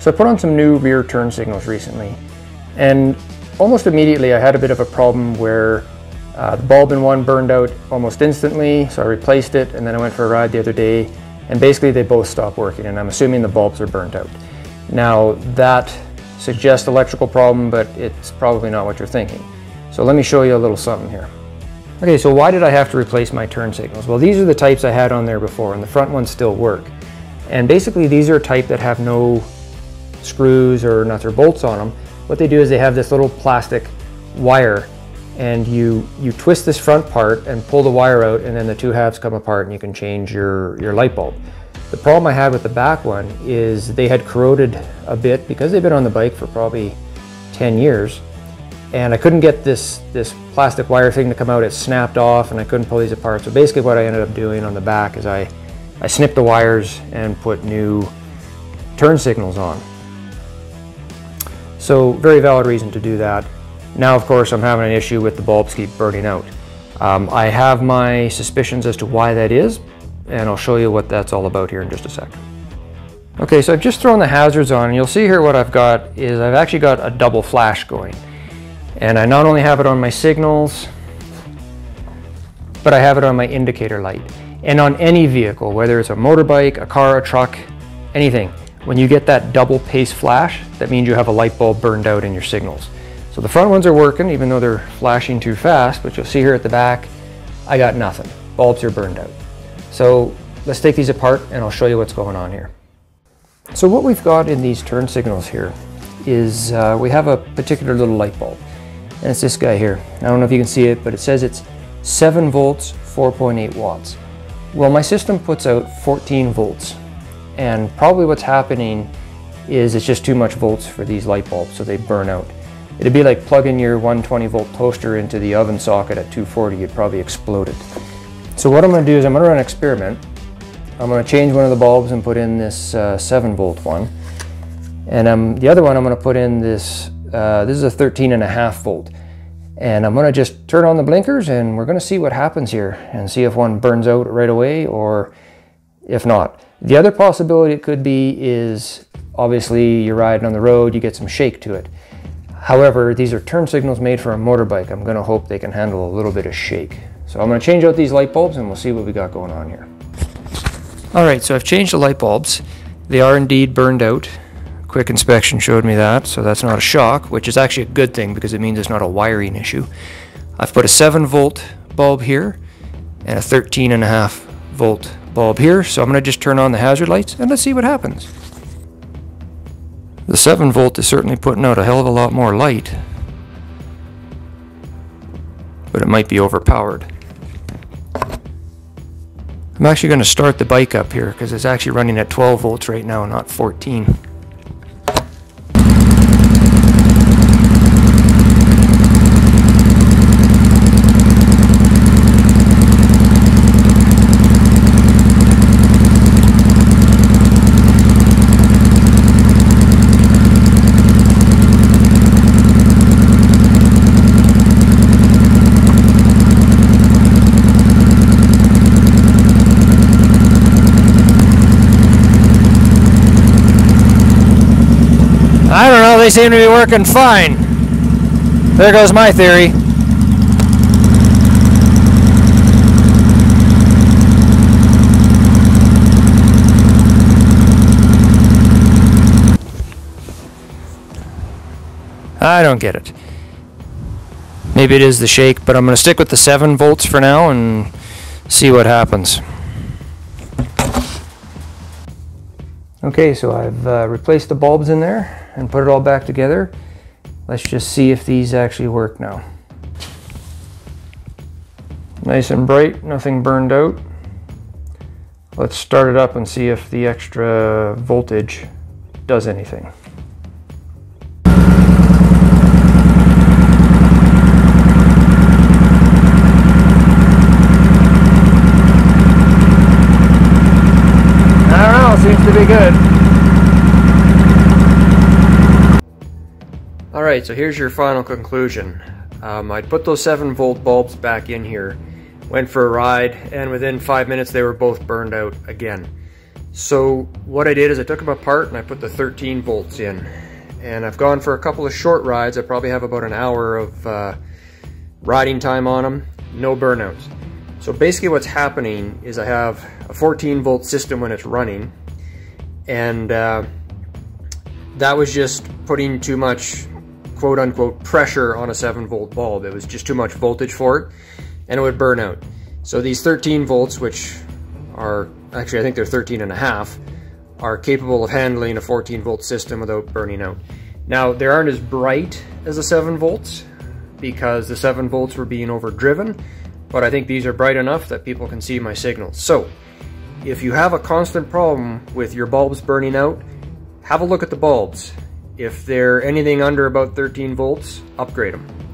So I put on some new rear turn signals recently, and almost immediately I had a bit of a problem where the bulb in one burned out almost instantly, so I replaced it, and then I went for a ride the other day, and basically they both stopped working, and I'm assuming the bulbs are burnt out. Now that suggests electrical problem, but it's probably not what you're thinking. So let me show you a little something here. Okay, so why did I have to replace my turn signals? Well, these are the types I had on there before, and the front ones still work. And basically these are a type that have no screws or nuts or bolts on them. What they do is they have this little plastic wire, and you twist this front part and pull the wire out, and then the two halves come apart and you can change your light bulb. The problem I had with the back one is they had corroded a bit because they've been on the bike for probably 10 years. And I couldn't get this plastic wire thing to come out. It snapped off and I couldn't pull these apart. So basically what I ended up doing on the back is I snipped the wires and put new turn signals on. So very valid reason to do that. Now of course I'm having an issue with the bulbs keep burning out. I have my suspicions as to why that is, and I'll show you what that's all about here in just a sec. Okay, so I've just thrown the hazards on, and you'll see here what I've got is I've actually got a double flash going. And I not only have it on my signals, but I have it on my indicator light. And on any vehicle, whether it's a motorbike, a car, a truck, anything, when you get that double pace flash, that means you have a light bulb burned out in your signals. So the front ones are working, even though they're flashing too fast, but you'll see here at the back, I got nothing. Bulbs are burned out. So let's take these apart and I'll show you what's going on here. So what we've got in these turn signals here is we have a particular little light bulb. And it's this guy here. I don't know if you can see it, but it says it's 7 volts, 4.8 watts. Well, my system puts out 14 volts. And probably what's happening is it's just too much volts for these light bulbs, so they burn out. It'd be like plugging your 120 volt toaster into the oven socket at 240, you'd probably explode it. So what I'm going to do is I'm going to run an experiment. I'm going to change one of the bulbs and put in this 7 volt one. And the other one I'm going to put in this, this is a 13.5 volt. And I'm going to just turn on the blinkers and we're going to see what happens here and see if one burns out right away or if not. The other possibility it could be is obviously you're riding on the road, you get some shake to it. However, these are turn signals made for a motorbike. I'm going to hope they can handle a little bit of shake. So I'm going to change out these light bulbs and we'll see what we got going on here. Alright, so I've changed the light bulbs. They are indeed burned out. Quick inspection showed me that, so that's not a shock, which is actually a good thing because it means it's not a wiring issue. I've put a 7 volt bulb here and a 13.5 volt bulb here, so I'm going to just turn on the hazard lights and let's see what happens. The 7 volt is certainly putting out a hell of a lot more light, but it might be overpowered. I'm actually going to start the bike up here because it's actually running at 12 volts right now, not 14. I don't know, they seem to be working fine. There goes my theory. I don't get it. Maybe it is the shake, but I'm going to stick with the 7 volts for now and see what happens. Okay, so I've replaced the bulbs in there and put it all back together. Let's just see if these actually work now. Nice and bright, nothing burned out. Let's start it up and see if the extra voltage does anything. I don't know, seems to be good. Alright, so here's your final conclusion. I'd put those 7 volt bulbs back in here, went for a ride, and within 5 minutes they were both burned out again. So what I did is I took them apart and I put the 13 volts in. And I've gone for a couple of short rides. I probably have about an hour of riding time on them, no burnouts. So basically what's happening is I have a 14 volt system when it's running, and that was just putting too much quote unquote pressure on a 7 volt bulb. It was just too much voltage for it and it would burn out. So these 13 volts, which are actually I think they're 13 and a half, are capable of handling a 14 volt system without burning out. Now they aren't as bright as the 7 volts because the 7 volts were being overdriven, but I think these are bright enough that people can see my signals. So if you have a constant problem with your bulbs burning out, have a look at the bulbs. If they're anything under about 13 volts, upgrade them.